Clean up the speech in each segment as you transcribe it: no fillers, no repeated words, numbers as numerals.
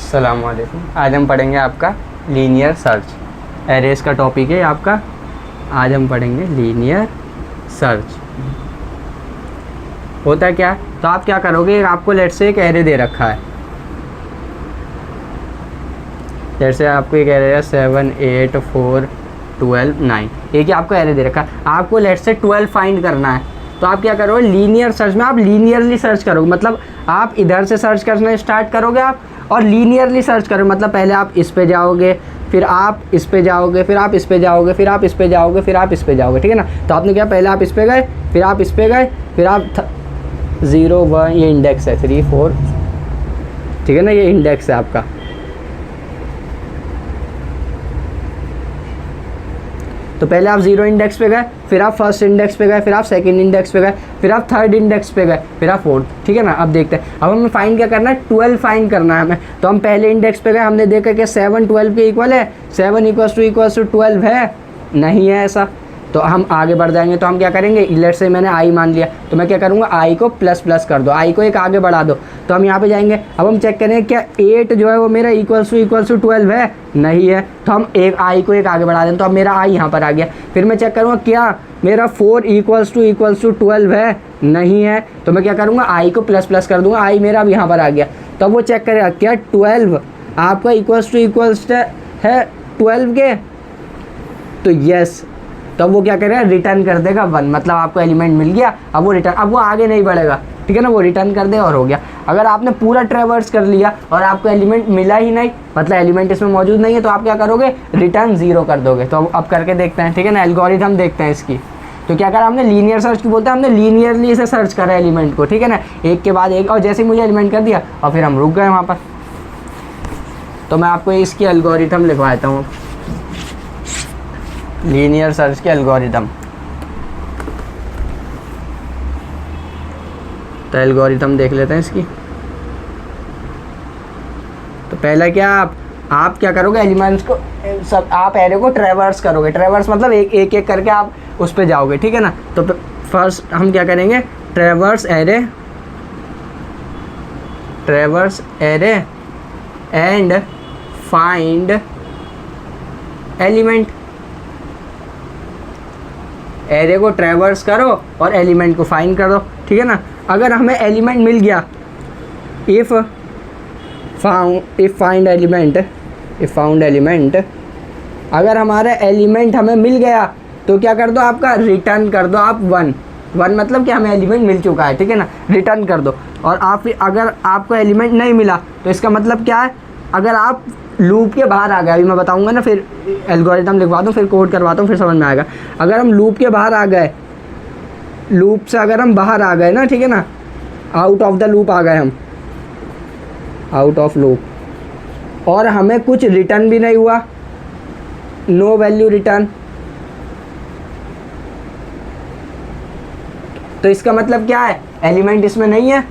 अस्सलाम वालेकुम। आज हम पढ़ेंगे आपका लीनियर सर्च। एरेस का टॉपिक है आपका। आज हम पढ़ेंगे लीनियर सर्च। होता क्या है, तो आप क्या करोगे, आपको लेट से एक एरे दे रखा है। जैसे आपको एक एरे है 7 8 4 12 9, एक ही आपको एरे दे रखा है। आपको लेट से 12 फाइंड करना है। तो आप क्या करोगे, लीनियर सर्च में आप लीनियरली सर्च करोगे। मतलब आप इधर से सर्च करना स्टार्ट करोगे आप, और लीनियरली सर्च करोगे। मतलब पहले आप इस पे जाओगे, फिर आप इस पे जाओगे, फिर आप इस पे जाओगे, फिर आप इस पे जाओगे, फिर आप इस पे जाओगे। ठीक है ना। तो आपने क्या, पहले आप इस पे गए, फिर आप इस पे गए, फिर आप 0 1, ये इंडेक्स है 3 4। ठीक है ना, ये इंडेक्स है आपका। तो पहले आप 0 इंडेक्स पे गए, फिर आप फर्स्ट इंडेक्स पे गए, फिर आप सेकंड इंडेक्स पे गए, फिर आप थर्ड इंडेक्स पे गए, फिर आप फोर्थ। ठीक है ना। अब देखते हैं, अब हमें फाइंड क्या करना है, 12 फाइंड करना है हमें। तो हम पहले इंडेक्स पे गए, हमने देखा कि 7 12 के इक्वल है। 7 = 12 है, नहीं है ऐसा। तो हम आगे बढ़ जाएंगे। तो हम क्या करेंगे, लेट से मैंने आई मान लिया, तो मैं क्या करूँगा, आई को प्लस प्लस कर दो, आई को एक आगे बढ़ा दो। तो हम यहाँ पे जाएंगे। अब हम चेक करेंगे क्या 8 जो है वो मेरा = 12 है, नहीं है। तो हम एक आई को एक आगे बढ़ा दें, तो अब मेरा आई यहाँ पर आ गया। फिर मैं चेक करूँगा क्या मेरा 4 = 12 है, नहीं है। तो मैं क्या करूँगा, आई को प्लस प्लस कर दूँगा, आई मेरा अब यहाँ पर आ गया। तब वो चेक करेगा क्या 12 आपका इक्वल्स है 12 के, तो यस। तब वो क्या करेगा, रिटर्न कर देगा 1। मतलब आपको एलिमेंट मिल गया। अब वो रिटर्न, अब वो आगे नहीं बढ़ेगा। ठीक है ना, वो रिटर्न कर दे और हो गया। अगर आपने पूरा ट्रैवर्स कर लिया और आपको एलिमेंट मिला ही नहीं, मतलब एलिमेंट इसमें मौजूद नहीं है, तो आप क्या करोगे, रिटर्न 0 कर दोगे। तो अब करके देखते हैं। ठीक है ना, एल्गोरिथम देखते हैं इसकी। तो क्या करा हमने, लीनियर सर्च की बोलते हैं, हमने लीनियरली इसे सर्च करा एलिमेंट को। ठीक है ना, एक के बाद एक, और जैसे ही मुझे एलिमेंट कर दिया और फिर हम रुक गए वहाँ पर। तो मैं आपको इसकी एल्गोरिथम लिखवाता हूँ, लीनियर सर्च के एल्गोरिथम। तो एल्गोरिथम देख लेते हैं इसकी। तो पहला क्या, आप क्या करोगे, एलिमेंट्स को सब, आप एरे को ट्रैवर्स करोगे। ट्रैवर्स मतलब एक एक करके आप उस पे जाओगे। ठीक है ना। तो फर्स्ट हम क्या करेंगे, traverse array and find element. Array को ट्रैवर्स करो और एलिमेंट को फाइंड करो। ठीक है ना। अगर हमें एलिमेंट मिल गया, इफ़ फाउंड एलिमेंट, अगर हमारा एलिमेंट हमें मिल गया तो क्या कर दो, आपका रिटर्न कर दो आप 1 मतलब कि हमें एलिमेंट मिल चुका है। ठीक है ना, रिटर्न कर दो। और आप अगर आपको एलिमेंट नहीं मिला तो इसका मतलब क्या है, अगर आप लूप के बाहर आ गए, अभी मैं बताऊंगा ना, फिर एल्गोरिथम लिखवा दूँ, फिर कोड करवाता हूँ, फिर समझ में आएगा। अगर हम लूप के बाहर आ गए, लूप से अगर हम बाहर आ गए ना, ठीक है ना, आउट ऑफ द लूप आ गए हम, आउट ऑफ लूप, और हमें कुछ रिटर्न भी नहीं हुआ, नो वैल्यू रिटर्न, तो इसका मतलब क्या है, एलिमेंट इसमें नहीं है,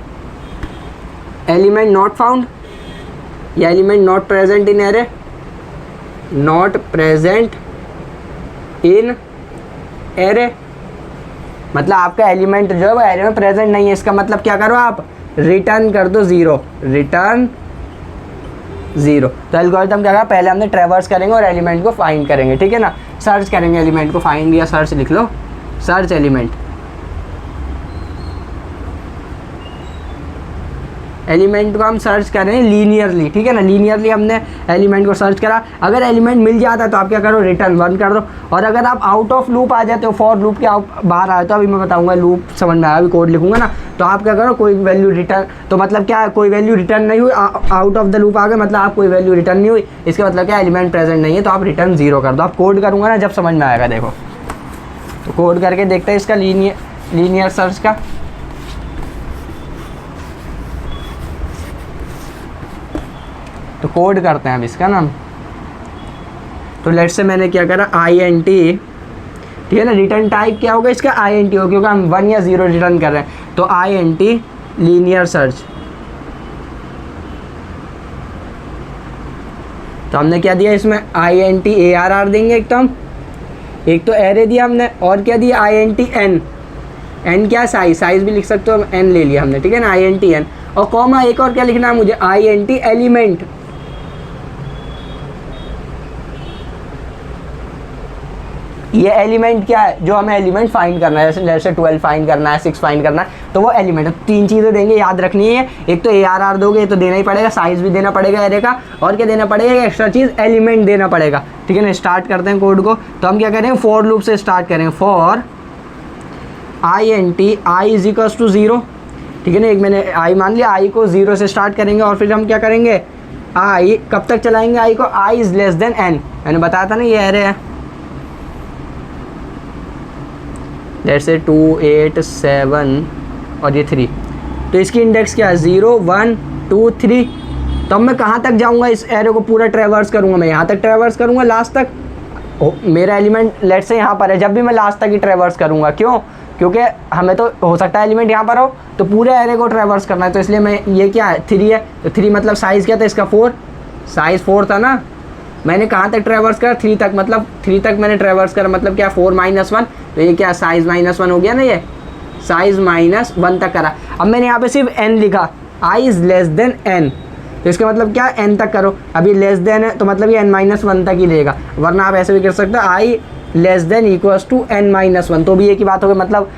एलिमेंट नॉट फाउंड, या element not present in array, not present in array. मतलब आपका एलिमेंट जो है वो एरे में प्रेजेंट नहीं है। इसका मतलब क्या करो, आप रिटर्न कर दो 0, रिटर्न 0। तो एल्गोरिथम क्या करा, पहले हमने ट्रैवर्स करेंगे और एलिमेंट को फाइंड करेंगे। ठीक है ना, सर्च करेंगे एलिमेंट को, फाइंड या सर्च लिख लो, सर्च एलिमेंट। एलिमेंट को हम सर्च कर रहे हैं लीनियरली। ठीक है ना, लीनियरली हमने एलिमेंट को सर्च करा। अगर एलिमेंट मिल जाता है तो आप क्या करो, रिटर्न 1 कर दो। और अगर आप आउट ऑफ लूप आ जाते हो, फॉर लूप के बाहर आए, तो अभी मैं बताऊंगा, लूप समझ में आया, अभी कोड लिखूंगा ना, तो आप क्या करो, कोई वैल्यू रिटर्न, तो मतलब क्या है, कोई वैल्यू रिटर्न नहीं हुई, आउट ऑफ द लूप आ गए, मतलब आप कोई वैल्यू रिटर्न नहीं हुई, इसका मतलब क्या, एलिमेंट प्रेजेंट नहीं है, तो आप रिटर्न 0 कर दो। आप कोड करूँगा ना, जब समझ में आएगा। देखो, तो कोड करके देखते हैं इसका लीनियर सर्च का। तो कोड करते हैं अब इसका नाम। तो लेट से मैंने क्या करा, INT, ठीक है ना, रिटर्न टाइप क्या होगा इसका, INT हो, क्योंकि हम 1 या 0 रिटर्न कर रहे हैं। तो INT लीनियर सर्च। तो हमने क्या दिया इसमें, INT ARR देंगे एक, तो हम एक तो एरे दिया हमने, और क्या दिया, INT N। N क्या, साइज भी लिख सकते हो, N ले लिया हमने। ठीक है ना, INT N, और कॉमा एक और क्या लिखना है मुझे, INT एलिमेंट। ये एलिमेंट क्या है, जो हमें एलिमेंट फाइंड करना है, जैसे 12 फाइंड करना है, 6 फाइंड करना है, तो वो एलिमेंट 3 चीज़ें देंगे, याद रखनी है। एक तो ARR दोगे, ये तो देना ही पड़ेगा, साइज भी देना पड़ेगा एरे का, और क्या देना पड़ेगा, एक्स्ट्रा चीज़ एलिमेंट देना पड़ेगा, ठीक है ना। स्टार्ट करते हैं कोड को। तो हम क्या करेंगे, फॉर लूप से स्टार्ट करेंगे। For int i is equals to 0, ठीक है ना। एक मैंने i मान लिया, i को 0 से स्टार्ट करेंगे, और फिर हम क्या करेंगे, i कब तक चलाएंगे, i को i is less than n। मैंने बताया था ना ये एरे है, जैसे 2 8 7 और ये 3, तो इसकी इंडेक्स क्या है, 0 1 2 3। तो अब मैं कहाँ तक जाऊँगा, इस एरे को पूरा ट्रेवर्स करूँगा, मैं यहाँ तक ट्रेवर्स करूँगा लास्ट तक। मेरा एलिमेंट लेट से यहाँ पर है, जब भी मैं लास्ट तक ही ट्रेवर्स करूँगा, क्यों, क्योंकि हमें तो हो सकता है एलिमेंट यहाँ पर हो, तो पूरे एरे को ट्रेवर्स करना है। तो इसलिए मैं, ये क्या है 3 है, तो 3 मतलब साइज़ क्या था इसका, 4, साइज़ 4 था ना। मैंने कहाँ तक ट्रेवर्स करा, 3 तक, मतलब 3 तक मैंने ट्रेवर्स करा, मतलब क्या 4 - 1, तो ये क्या साइज़ -1 हो गया ना, ये साइज़ -1 तक करा। अब मैंने यहाँ पे सिर्फ n लिखा, i is less than n, तो इसका मतलब क्या, n तक करो। अभी लेस देन है तो मतलब ये n-1 तक ही लेगा, वरना आप ऐसे भी कर सकते हो, i less than equals to n-1, तो भी एक ही बात होगी, मतलब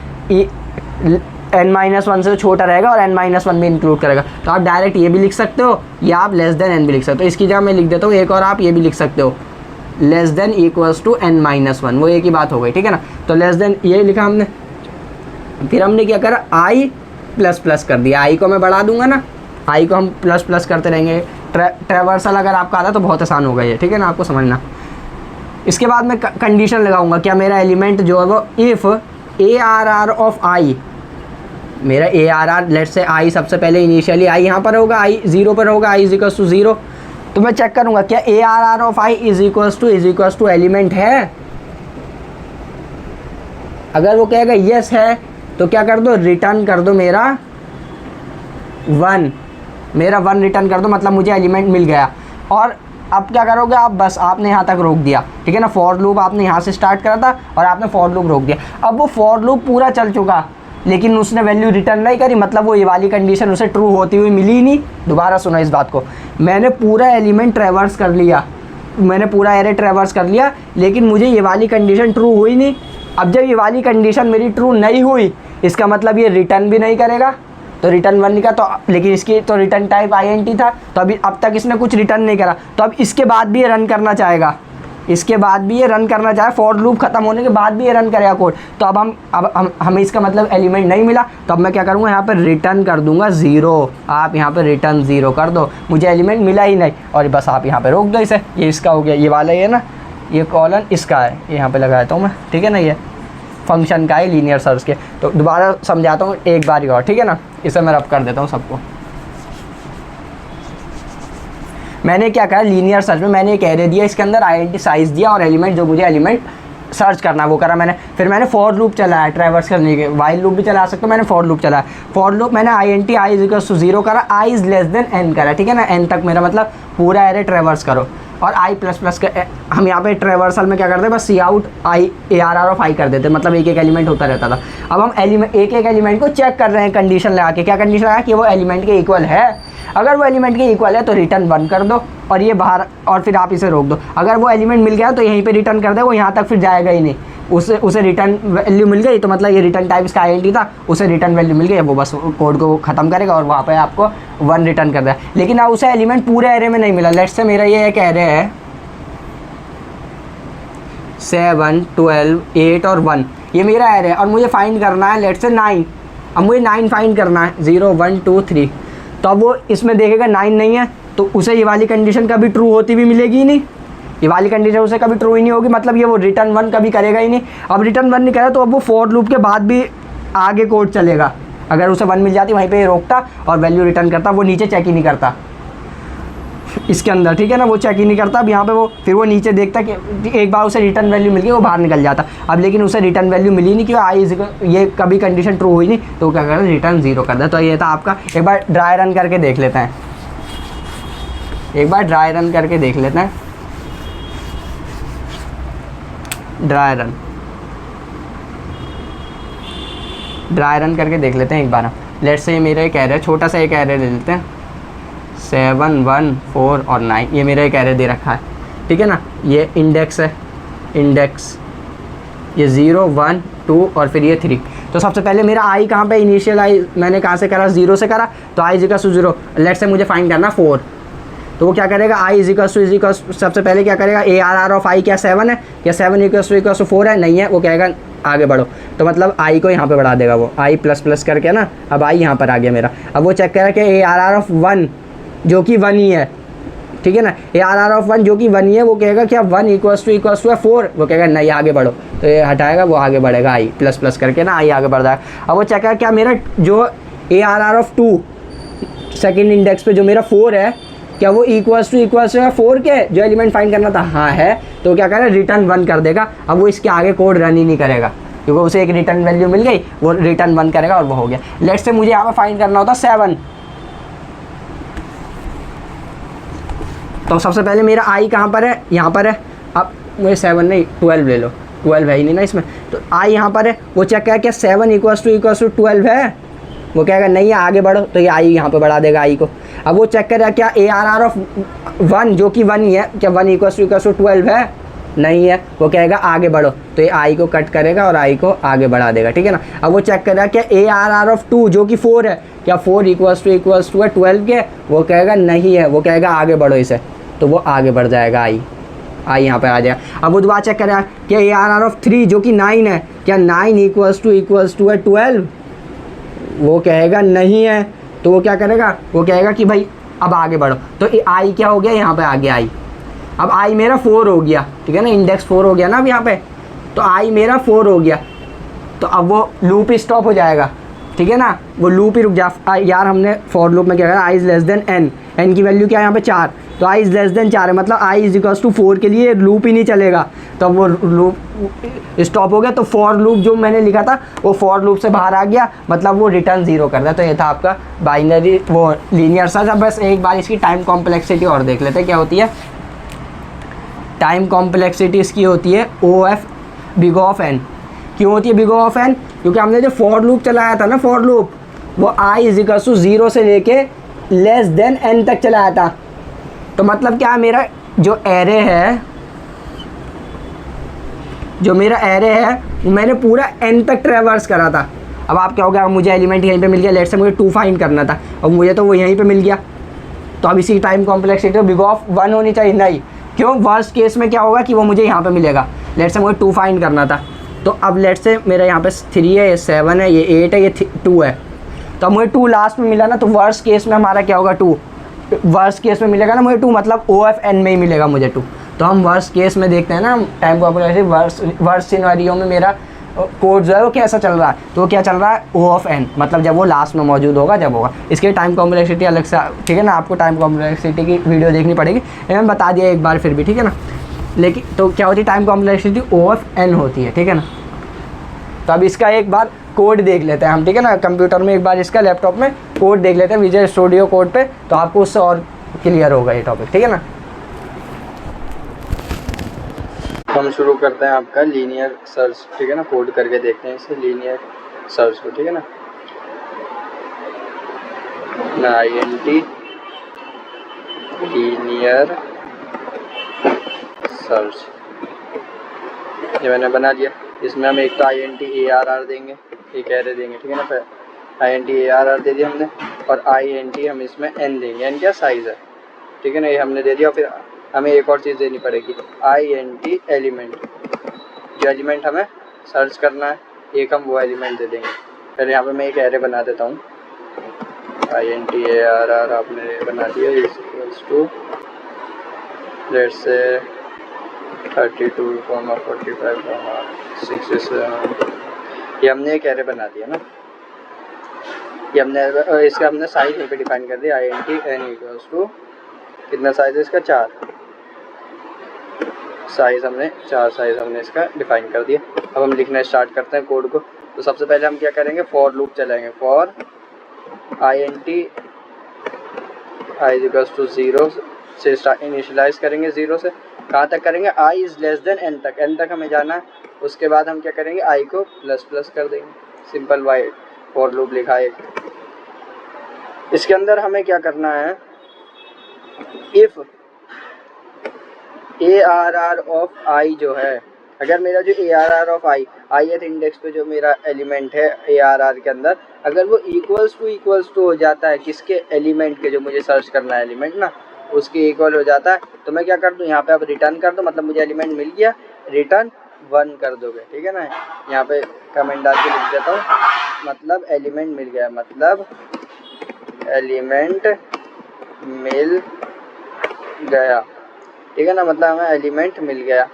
n-1 से छोटा रहेगा और n-1 भी इंक्लूड करेगा। तो आप डायरेक्ट ये भी लिख सकते हो, या आप लेस देन n भी लिख सकते हो। इसकी जगह मैं लिख देता हूँ एक, और आप ये भी लिख सकते हो, less than equals to n-1, वो एक ही बात हो गई, ठीक है ना। तो लेस देन ये लिखा हमने, फिर हमने क्या करा, i ++ कर दिया। i को मैं बढ़ा दूंगा ना, i को हम ++ करते रहेंगे। ट्रेवर्सल अगर आपका आता तो बहुत आसान होगा ये, ठीक है ना, आपको समझना। इसके बाद मैं कंडीशन लगाऊंगा, क्या मेरा एलिमेंट जो है वो इफ़ ARR ऑफ i, मेरा ARR लेट्स से i सबसे पहले इनिशियली i यहाँ पर होगा, i 0 पर होगा, i इज इक्वल्स टू 0, तो मैं चेक करूँगा क्या ARR of i is equals to element है। अगर वो कहेगा यस है, तो क्या कर दो, रिटर्न कर दो मेरा 1, मेरा 1 रिटर्न कर दो, मतलब मुझे एलिमेंट मिल गया। और अब क्या करोगे आप, बस आपने यहाँ तक रोक दिया, ठीक है ना। फॉर लूप आपने यहाँ से स्टार्ट करा था और आपने फॉर लूप रोक दिया। अब वो फॉर लूप पूरा चल चुका, लेकिन उसने वैल्यू रिटर्न नहीं करी, मतलब वो ये वाली कंडीशन उसे ट्रू होती हुई मिली ही नहीं। दोबारा सुनो इस बात को, मैंने पूरा एलिमेंट ट्रेवर्स कर लिया, मैंने पूरा एरे ट्रेवर्स कर लिया, लेकिन मुझे ये वाली कंडीशन ट्रू हुई नहीं। अब जब ये वाली कंडीशन मेरी ट्रू नहीं हुई, इसका मतलब ये रिटर्न भी नहीं करेगा, तो रिटर्न 1 का, तो लेकिन इसकी तो रिटर्न टाइप int था, तो अभी अब तक इसने कुछ रिटर्न नहीं करा, तो अब इसके बाद भी ये रन करना चाहेगा, इसके बाद भी ये रन करना चाहे, फॉर लूप खत्म होने के बाद भी ये रन करेगा कोड। तो अब हमें इसका मतलब एलिमेंट नहीं मिला, तो अब मैं क्या करूँगा, यहाँ पर रिटर्न कर दूंगा 0। आप यहाँ पर रिटर्न 0 कर दो, मुझे एलिमेंट मिला ही नहीं, और बस आप यहाँ पर रोक दो इसे। ये इसका हो गया, ये वाला ये ना, ये कॉलन इसका है, ये यहाँ पर लगा देता हूँ मैं, ठीक है ना। ये फंक्शन का है लीनियर सर्च के। तो दोबारा समझाता हूँ एक बार ही और, ठीक है ना। इसे मैं रब कर देता हूँ सबको। मैंने क्या कहा, लीनियर सर्च में मैंने एक एरे दिया, इसके अंदर int साइज़ दिया और एलिमेंट, जो मुझे एलिमेंट सर्च करना वो करा मैंने। फिर मैंने फॉर लूप चलाया ट्रैवर्स करने के, वाइल लूप भी चला सकते हो, मैंने फॉर लूप चलाया। फॉर लूप मैंने int i is equals to 0 करा, i is less than n करा, ठीक है ना। n तक मेरा मतलब पूरा एरे ट्रैवर्स करो, और i++ का हम यहाँ पे ट्रेवर्सल में क्या करते हैं, बस सी आउट ARR ऑफ i कर देते, मतलब एक एक एलिमेंट होता रहता था। अब हम एक एक एलिमेंट को चेक कर रहे हैं कंडीशन लगा के। क्या कंडीशन लगा कि वो एलिमेंट के इक्वल है। अगर वो एलिमेंट के इक्वल है तो रिटर्न 1 कर दो, और ये बाहर, और फिर आप इसे रोक दो। अगर वो एलिमेंट मिल गया तो यहीं पे रिटर्न कर दे, वो यहाँ तक फिर जाएगा ही नहीं। उसे रिटर्न वैल्यू मिल गई, तो मतलब ये रिटर्न टाइप इसका int था, उसे रिटर्न वैल्यू मिल गई, वो बस कोड को ख़त्म करेगा और वहाँ पे आपको 1 रिटर्न कर देगा। लेकिन अब उसे एलिमेंट पूरे एरे में नहीं मिला। लेट्स से मेरा ये एक एरे है 7 12 8 और 1, ये मेरा एरे है, और मुझे फाइंड करना है लेट्स से 9। अब मुझे 9 फाइंड करना है, 0 1 2 3। तो अब वो इसमें देखेगा 9 नहीं है, तो उसे ये वाली कंडीशन कभी ट्रू होती भी मिलेगी ही नहीं, ये वाली कंडीशन उसे कभी ट्रू ही नहीं होगी, मतलब ये वो रिटर्न 1 कभी करेगा ही नहीं। अब रिटर्न 1 नहीं करेगा तो अब वो फॉर लूप के बाद भी आगे कोड चलेगा। अगर उसे 1 मिल जाती वहीं पे रोकता और वैल्यू रिटर्न करता, वो नीचे चेक ही नहीं करता इसके अंदर, ठीक है ना, वो चेक ही नहीं करता। अब यहाँ पे वो फिर वो नीचे देखता कि एक बार उसे रिटर्न वैल्यू मिल गई, वो बाहर निकल जाता। अब लेकिन उसे रिटर्न वैल्यू मिली नहीं, क्योंकि ये कभी कंडीशन ट्रू हुई नहीं, तो क्या करता, रिटर्न 0 कर दे। तो ये था आपका। एक बार ड्राई रन करके देख लेते हैं, एक बार ड्राई रन करके देख लेते हैं, ड्राई रन करके देख लेते हैं एक बार। लेट्स से मेरा एक एरे, छोटा सा एक एरे ले लेते हैं, 7 1 4 और 9, ये मेरा एक एरे दे रखा है, ठीक है ना। ये इंडेक्स है, इंडेक्स ये 0 1 2 और फिर ये 3। तो सबसे पहले मेरा आई कहाँ पे इनिशियल आई मैंने कहाँ से करा, 0 से करा, तो आई इजिकल्स टू 0। लेट से मुझे फाइंड करना 4, तो वो क्या करेगा, आई इजिकल्स टू सबसे पहले क्या करेगा, ARR ऑफ आई क्या 7 है, क्या 7 इक्वल्स टू 4 है, नहीं है, वो कहेगा आगे बढ़ो। तो मतलब आई को यहाँ पे बढ़ा देगा वो, आई प्लस प्लस करके ना, अब आई यहाँ पर आ गया मेरा। अब वो चेक करेगा कि ARR ऑफ 1 जो कि 1 ही है, ठीक है ना, ARR ऑफ 1 जो कि 1 ही है, वो कहेगा क्या 1 इक्वल्स टू 4, वो कहेगा नहीं आगे बढ़ो, तो ये हटाएगा, वो आगे बढ़ेगा, आई प्लस प्लस करके ना आई आगे बढ़ जाएगा। अब वो चेक करेगा क्या मेरा जो ARR ऑफ 2 सेकेंड इंडेक्स पे जो मेरा 4 है, क्या वो इक्वल्स टू 4 के जो एलिमेंट फाइंड करना था, हाँ है, तो क्या करेगा रिटर्न 1 कर देगा। अब वो इसके आगे कोड रन ही नहीं करेगा क्योंकि उसे एक रिटर्न वैल्यू मिल गई, वो रिटर्न 1 करेगा और वो हो गया। लेट्स से मुझे यहाँ पर फाइंड करना होता 7, तो सबसे पहले मेरा आई कहाँ पर है, यहाँ पर है। अब मुझे 7 नहीं 12 ले लो, 12 है ही नहीं ना इसमें, तो आई यहाँ पर है। वो चेक करेगा क्या 7 इक्वल्स टू 12 है, वो कहेगा नहीं है आगे बढ़ो, तो ये आई यहाँ पे बढ़ा देगा आई को। अब वो चेक करेगा क्या ARR ऑफ 1 जो कि 1 ही है, क्या 1 इक्वल्स टू 12 है, नहीं है, वो कहेगा आगे बढ़ो, तो ये आई को कट करेगा और आई को आगे बढ़ा देगा, ठीक है ना। अब वो चेक करेगा क्या ARR ऑफ 2 जो कि 4 है, क्या 4 इक्वल्स टू 12 के, वो कहेगा नहीं है, वो कहेगा आगे बढ़ो इसे, तो वो आगे बढ़ जाएगा, आई यहाँ पर आ जाएगा। अब वो दोबारा चेक करेगा क्या ARR ऑफ 3 जो कि 9 है, क्या 9 इक्वल्स टू 12, वो कहेगा नहीं है, तो वो क्या करेगा, वो कहेगा कि भाई अब आगे बढ़ो, तो आई क्या हो गया, यहाँ पे आ गया आई। अब आई मेरा 4 हो गया, ठीक है ना, इंडेक्स 4 हो गया ना अब यहाँ पे, तो आई मेरा 4 हो गया, तो अब वो लूप ही स्टॉप हो जाएगा, ठीक है ना, वो लूप ही रुक जा। यार हमने फॉर लूप में क्या करा, I is less than n, n की वैल्यू क्या है यहाँ पे 4, तो आई इज़ लेस देन 4 है, मतलब आई इज इक्वल्स टू 4 के लिए लूप ही नहीं चलेगा, तो वो लूप स्टॉप हो गया। तो फॉर लूप जो मैंने लिखा था वो फॉर लूप से बाहर आ गया, मतलब वो रिटर्न 0 करता है। तो ये था आपका बाइनरी वो लीनियर सर्च। अब बस एक बार इसकी टाइम कॉम्प्लेक्सिटी और देख लेते हैं क्या होती है। टाइम कॉम्प्लेक्सिटी इसकी होती है OF बिग ऑफ n। क्यों होती है बिग ऑफ n, क्योंकि हमने जो फॉर लूप चलाया था ना, फॉर लूप वो i इज इक्वल टू 0 से लेके लेस देन n तक चलाया था। तो मतलब क्या, मेरा जो एरे है, जो मेरा एरे है वो मैंने पूरा n तक ट्रेवर्स करा था। अब आप क्या हो गया, मुझे एलिमेंट यहीं पे मिल गया, लेट से मुझे 2 फाइंड करना था और मुझे तो वो यहीं पे मिल गया, तो अब इसी टाइम कॉम्प्लेक्सिटी बिग ऑफ 1 होनी चाहिए, नहीं, क्यों, वर्स्ट केस में क्या होगा कि वो मुझे यहाँ पे मिलेगा। लेट से मुझे 2 फाइंड करना था, तो अब लेट से मेरा यहाँ पे 3 है, ये 7 है, ये 8 है, ये 2 है, तो अब मुझे 2 लास्ट में मिला ना, तो वर्स्ट केस में हमारा क्या होगा 2, वर्स्ट केस में मिलेगा ना मुझे 2, मतलब OFN में ही मिलेगा मुझे 2। तो हम वर्स्ट केस में देखते हैं ना टाइम कॉम्प्लेक्सिटी, वर्स्ट सिनेरियो में मेरा कोड जो है वो कैसा चल रहा है, तो वो क्या चल रहा है O(n), मतलब जब वो लास्ट में मौजूद होगा, जब होगा। इसके टाइम कॉम्प्लेक्सिटी अलग से, ठीक है ना, आपको टाइम कॉम्प्लेक्सिटी की वीडियो देखनी पड़ेगी, मैंने बता दिया एक बार फिर भी, ठीक है ना। लेकिन तो क्या होती है टाइम कॉम्प्लेक्सिटी O(n) होती है, ठीक है ना। तो अब इसका एक बार कोड देख लेते हैं हम, ठीक है ना, कंप्यूटर में एक बार इसका लैपटॉप में कोड देख लेते हैं विजुअल स्टूडियो कोड पे, तो आपको उससे और क्लियर होगा ये टॉपिक, ठीक है ना। हम शुरू करते हैं आपका लीनियर सर्च, ठीक है ना, कोड करके देखते हैं इसे लीनियर सर्च को, ठीक है ना। INT लीनियर सर्च ये मैंने बना दिया। इसमें हम एक तो INT ARR देंगे, एक एरे देंगे, ठीक है ना। फिर INT ARR दे दिया हमने, और INT हम इसमें n देंगे, n क्या साइज़ है, ठीक है ना, ये हमने दे दिया। फिर हमें एक और चीज़ देनी पड़ेगी, INT एलिमेंट, जो एलिमेंट हमें सर्च करना है, एक हम वो एलिमेंट दे देंगे। फिर यहाँ पे मैं एक एरे बना देता हूँ, INT ARR आपने बना दिया, इक्वल्स टू लेट्स से 32, 45, 67। ये हमने एक एरे बना दिया ना, ये हमने इसका हमने साइज यहीं पे डिफाइन कर दिया, INT n इक्वल्स टू कितना साइज है इसका 4 साइज़, हमने 4 साइज़ हमने इसका डिफाइन कर दिया। अब हम लिखना स्टार्ट करते हैं कोड को। तो सबसे पहले हम क्या करेंगे, फॉर लूप चलाएंगे, फॉर INT i इक्वल्स टू 0 से इनिशियलाइज करेंगे, 0 से कहाँ तक करेंगे, i is less than n तक, n तक हमें जाना है। उसके बाद हम क्या करेंगे, i को प्लस प्लस कर देंगे, सिंपल वाई फॉर लूप लिखा है। इसके अंदर हमें क्या करना है, इफ़ ARR ऑफ i जो है, अगर मेरा जो ARR of I ith index पे जो मेरा एलिमेंट है ARR के अंदर, अगर वो इक्वल्स टू हो जाता है किसके, एलिमेंट के, जो मुझे सर्च करना है एलिमेंट ना, उसके इक्वल हो जाता है, तो मैं क्या कर दूँ, यहाँ पे अब रिटर्न कर दो, मतलब मुझे एलिमेंट मिल गया, रिटर्न 1 कर दोगे, ठीक है ना। यहाँ पे कमेंट डाल के लिख देता हूँ, मतलब एलिमेंट मिल गया, मतलब एलिमेंट मिल गया, ठीक है ना, मतलब हमें एलिमेंट मिल गया।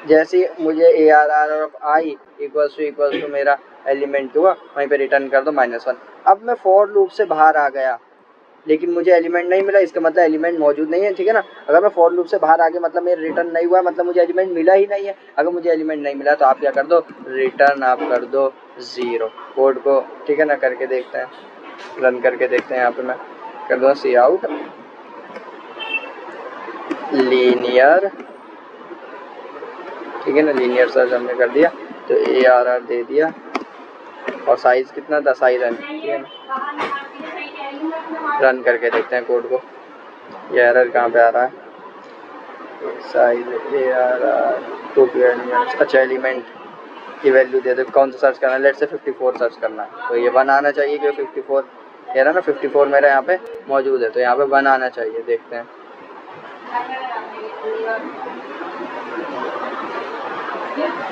जैसे मुझे ARR of i equals to मेरा एलिमेंट हुआ, वहीं पे रिटर्न कर दो -1। अब मैं फॉर लूप से बाहर आ गया, लेकिन मुझे एलिमेंट नहीं मिला, इसका मतलब एलिमेंट मौजूद नहीं है, ठीक है ना। अगर मैं फॉर लूप से बाहर आ गया, मतलब मेरा रिटर्न नहीं हुआ, मतलब मुझे एलिमेंट मिला ही नहीं है। अगर मुझे एलिमेंट नहीं मिला तो आप क्या कर दो, रिटर्न आप कर दो 0। कोड को, ठीक है ना, करके देखते हैं, रन करके देखते हैं। यहाँ पे मैं कर दूँ सी आउट लीनियर, ठीक है ना, लीनियर सर्च हमने कर दिया, तो ARR दे दिया, और साइज कितना था, साइज रन, ठीक है ना। रन करके देखते हैं कोड को, ये एरर कहाँ पे आ रहा है, साइज ARR 2 एलिमेंट्स, अच्छा एलिमेंट की वैल्यू दे दो, कौन सा सर्च करना है, लेट से 54 सर्च करना है, तो ये 1 आना चाहिए, क्योंकि 54 कह रहा ना, 54 मेरा यहाँ पे मौजूद है, तो यहाँ पे 1 आना चाहिए, देखते हैं।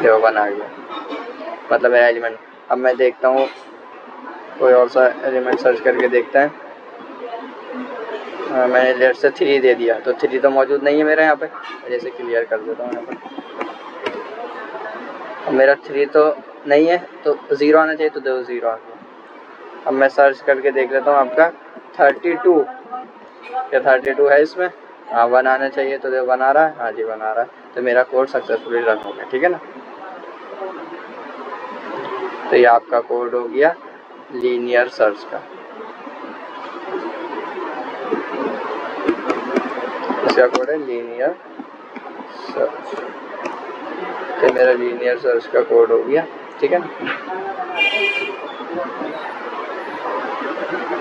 देखो 1 आ गया, मतलब मेरा एलिमेंट। अब मैं देखता हूँ कोई और सा एलिमेंट सर्च करके देखते हैं। मैंने लेट से 3 दे दिया, तो 3 तो मौजूद नहीं है मेरे यहाँ पे, जैसे क्लियर कर देता हूँ यहाँ पर। अब मेरा 3 तो नहीं है, तो 0 आना चाहिए, तो देखो 0 आ गया। अब मैं सर्च करके देख लेता हूँ आपका 32, क्या 32 है इसमें, हाँ 1 आना चाहिए, तो देखो 1 आ रहा है, हाँ जी 1 आ रहा है, तो मेरा कोड सक्सेसफुली रन हो गया, ठीक है ना। तो ये आपका कोड हो गया लीनियर सर्च का, इसका कोड है लीनियर सर्च, तो मेरा लीनियर सर्च का कोड हो गया, ठीक है ना।